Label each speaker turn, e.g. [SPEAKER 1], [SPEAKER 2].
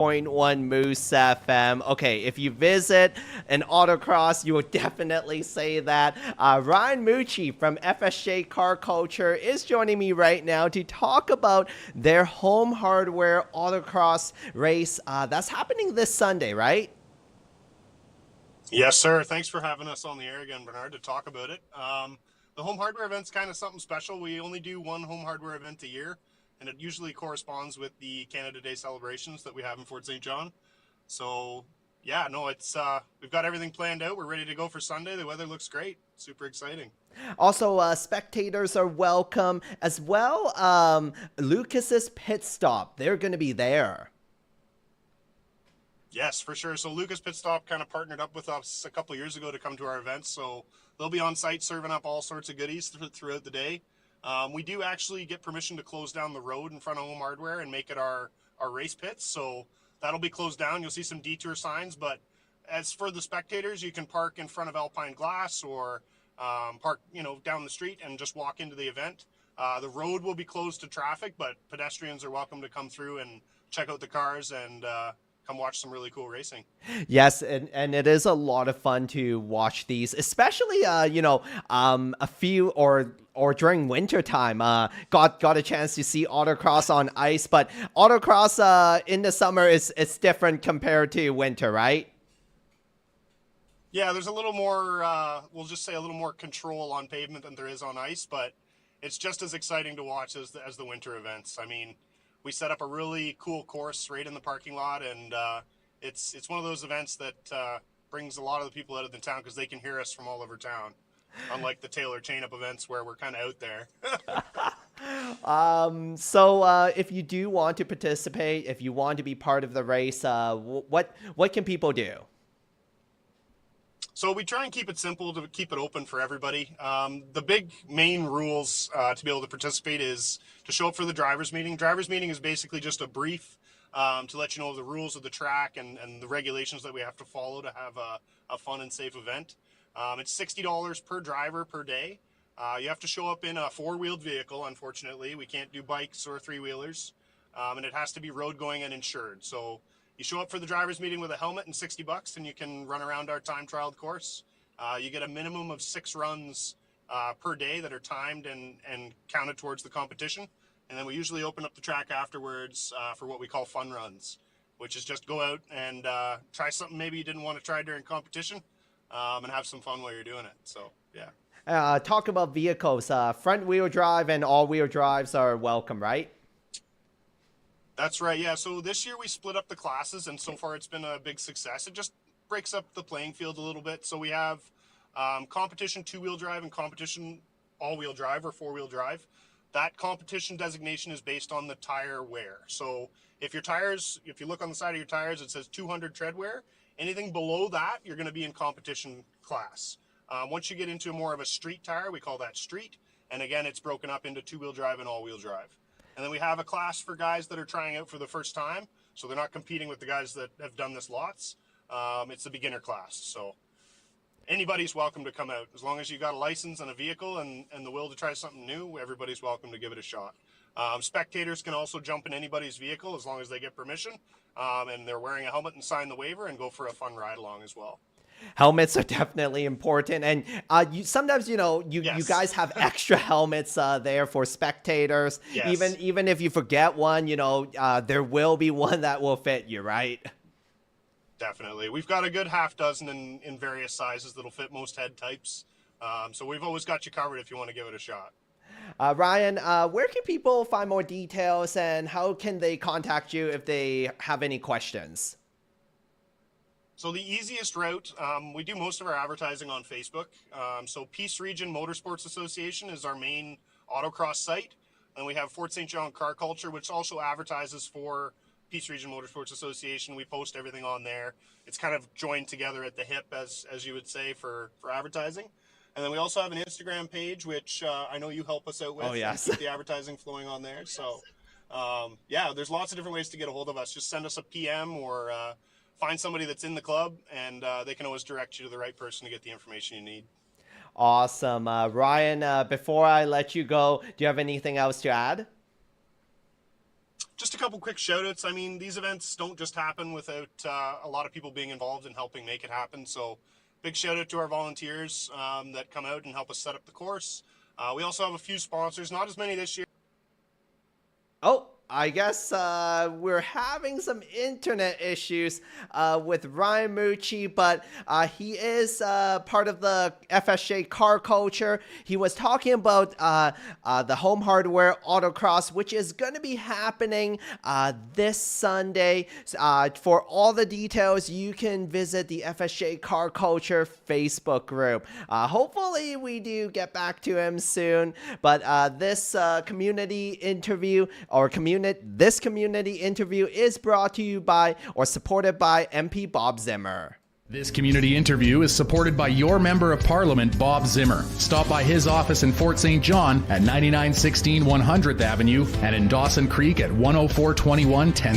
[SPEAKER 1] 1 Moose FM. Okay, if you visit an autocross, you will definitely say that. Ryan Mucci from FSJ Car Culture is joining me right now to talk about their home hardware autocross race. That's happening this Sunday, right?
[SPEAKER 2] Yes, sir. Thanks for having us on the air again, Bernard, to talk about it. The home hardware event's kind of something special. We only do one home hardware event a year, and it usually corresponds with the Canada Day celebrations that we have in Fort St. John. So, yeah, no, it's we've got everything planned out. We're ready to go for Sunday. The weather looks great. Super exciting.
[SPEAKER 1] Also, spectators are welcome as well. Lucas's pit stop, they're going to be there.
[SPEAKER 2] Yes, for sure. So Lucas Pit Stop kind of partnered up with us a couple of years ago to come to our events. So they'll be on site serving up all sorts of goodies throughout the day. We do actually get permission to close down the road in front of Home Hardware and make it our race pits. So that'll be closed down. You'll see some detour signs. But as for the spectators, you can park in front of Alpine Glass or park, down the street and just walk into the event. The road will be closed to traffic, but pedestrians are welcome to come through and check out the cars and come watch some really cool racing.
[SPEAKER 1] Yes, and it is a lot of fun to watch these, especially a few or during winter time. Got a chance to see autocross on ice, but autocross in the summer is it's different compared to winter, right?
[SPEAKER 2] Yeah, there's a little more, we'll just say a little more control on pavement than there is on ice, but it's just as exciting to watch as the winter events. I mean, we set up a really cool course right in the parking lot, and it's one of those events that brings a lot of the people out of the town because they can hear us from all over town, unlike the Taylor chain-up events where we're kind of out there.
[SPEAKER 1] So if you do want to participate, if you want to be part of the race, what can people do?
[SPEAKER 2] So we try and keep it simple to keep it open for everybody. The big main rules to be able to participate is to show up for the driver's meeting. Driver's meeting is basically just a brief to let you know the rules of the track and the regulations that we have to follow to have a fun and safe event. It's $60 per driver per day. You have to show up in a four-wheeled vehicle, unfortunately. We can't do bikes or three-wheelers. And it has to be road going and insured. So you show up for the driver's meeting with a helmet and $60, and you can run around our time trialed course. You get a minimum of 6 runs per day that are timed and counted towards the competition. And then we usually open up the track afterwards for what we call fun runs, which is just go out and try something maybe you didn't want to try during competition and have some fun while you're doing it. So, yeah.
[SPEAKER 1] Talk about vehicles. Front wheel drive and all wheel drives are welcome, right?
[SPEAKER 2] That's right. Yeah. So this year we split up the classes, and so far it's been a big success. It just breaks up the playing field a little bit. So we have competition two-wheel drive and competition all-wheel drive or four-wheel drive. That competition designation is based on the tire wear. So if you look on the side of your tires, it says 200 tread wear. Anything below that, you're going to be in competition class. Once you get into more of a street tire, we call that street. And again, it's broken up into two-wheel drive and all-wheel drive. And then we have a class for guys that are trying out for the first time. So they're not competing with the guys that have done this lots. It's a beginner class. So anybody's welcome to come out. As long as you got a license and a vehicle and the will to try something new, everybody's welcome to give it a shot. Spectators can also jump in anybody's vehicle as long as they get permission. And they're wearing a helmet and sign the waiver and go for a fun ride along as well.
[SPEAKER 1] Helmets are definitely important, and sometimes you
[SPEAKER 2] Yes.
[SPEAKER 1] guys have extra helmets there for spectators.
[SPEAKER 2] Yes.
[SPEAKER 1] Even if you forget one, there will be one that will fit you, right?
[SPEAKER 2] Definitely. We've got a good half dozen in various sizes that'll fit most head types. So we've always got you covered if you want to give it a shot.
[SPEAKER 1] Ryan, where can people find more details, and how can they contact you if they have any questions?
[SPEAKER 2] So the easiest route, we do most of our advertising on Facebook. So Peace Region Motorsports Association is our main autocross site. And we have Fort St. John Car Culture, which also advertises for Peace Region Motorsports Association. We post everything on there. It's kind of joined together at the hip, as you would say, for advertising. And then we also have an Instagram page, which I know you help us out with.
[SPEAKER 1] Oh, yes.
[SPEAKER 2] Keep the advertising flowing on there. So, yeah, there's lots of different ways to get a hold of us. Just send us a PM or find somebody that's in the club, and they can always direct you to the right person to get the information you need.
[SPEAKER 1] Awesome. Ryan, before I let you go, do you have anything else to add?
[SPEAKER 2] Just a couple quick shout outs. I mean, these events don't just happen without a lot of people being involved in helping make it happen. So big shout out to our volunteers that come out and help us set up the course. We also have a few sponsors, not as many this year.
[SPEAKER 1] Oh, I guess we're having some internet issues with Ryan Mucci, but he is part of the FSJ Car Culture. He was talking about the home hardware autocross, which is going to be happening this Sunday. For all the details, you can visit the FSJ Car Culture Facebook group. Hopefully, we do get back to him soon, but this community interview this community interview is brought to you by or supported by MP Bob Zimmer.
[SPEAKER 3] This community interview is supported by your Member of Parliament, Bob Zimmer. Stop by his office in Fort St. John at 9916 100th Avenue and in Dawson Creek at 10421 10th